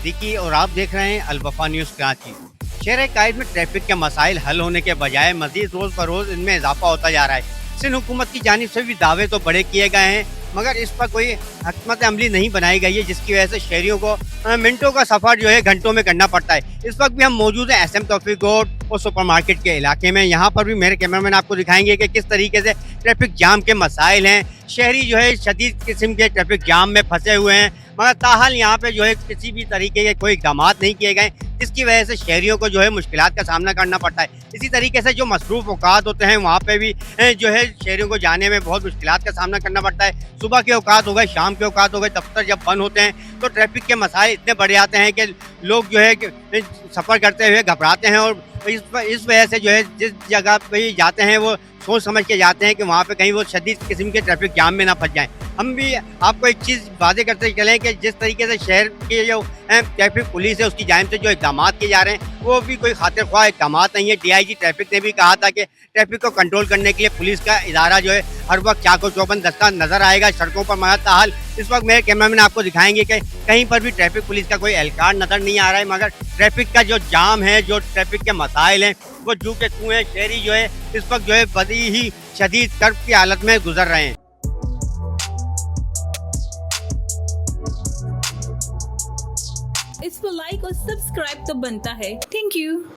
सिद्दीकी और आप देख रहे हैं अल वफा न्यूज़ कराची। शहर कायद में ट्रैफिक के मसाइल हल होने के बजाय मजीद रोज़ बरोज़ इनमें इजाफा होता जा रहा है। सिंध हुकूमत की जानिब से भी दावे तो बड़े किए गए हैं, मगर इस पर कोई हकमत अमली नहीं बनाई गई है, जिसकी वजह से शहरियों को मिनटों का सफ़र जो है घंटों में करना पड़ता है। इस वक्त भी हम मौजूद हैं SM तौफीक रोड और सुपरमार्केट के इलाके में। यहाँ पर भी मेरे कैमरामैन आपको दिखाएंगे कि किस तरीके से ट्रैफिक जाम के मसाइल हैं। शहरी जो है शदीद किस्म के ट्रैफिक जाम में फंसे हुए हैं, मगर ताहाल यहाँ पे जो है किसी भी तरीके के कोई इक़दाम नहीं किए गए, जिसकी वजह से शहरियों को जो है मुश्किलात का सामना करना पड़ता है। इसी तरीके से जो मसरूफ़ औकात होते हैं वहाँ पे भी जो है शहरियों को जाने में बहुत मुश्किलात का सामना करना पड़ता है। सुबह के औकात हो गए, शाम के औकात हो गए, दफ्तर जब बंद होते हैं तो ट्रैफिक के मसाइल इतने बढ़ जाते हैं कि लोग जो है सफ़र करते हुए घबराते हैं, और इस वजह से जो है जिस जगह पे जाते हैं वो सोच समझ के जाते हैं कि वहाँ पे कहीं वो शदीद किस्म के ट्रैफिक जाम में ना फंस जाएं। हम भी आपको एक चीज़ वादे करते चलें कि जिस तरीके से शहर के जो ट्रैफिक पुलिस है उसकी जानिब से जो इक़दाम किए जा रहे हैं वो भी कोई खातिर ख्वाह इक़दाम नहीं है। DIG ट्रैफिक ने भी कहा था कि ट्रैफिक को कंट्रोल करने के लिए पुलिस का इदारा जो है हर वक्त चाको चौबंद दस्ता नज़र आएगा सड़कों पर, मगर ताहाल इस वक्त मेरे कैमरामैन आपको दिखाएंगे कि कहीं पर भी ट्रैफिक पुलिस का कोई एहलकार नज़र नहीं आ रहा है। मगर ट्रैफिक का जो जाम है, जो ट्रैफिक के मसाइल हैं, वो जू के तू हैं। शहरी जो है इस वक्त जो है बड़ी ही शदीद कर्ब की हालत में गुजर रहे हैं। इसको लाइक और सब्सक्राइब तो बनता है। Thank you.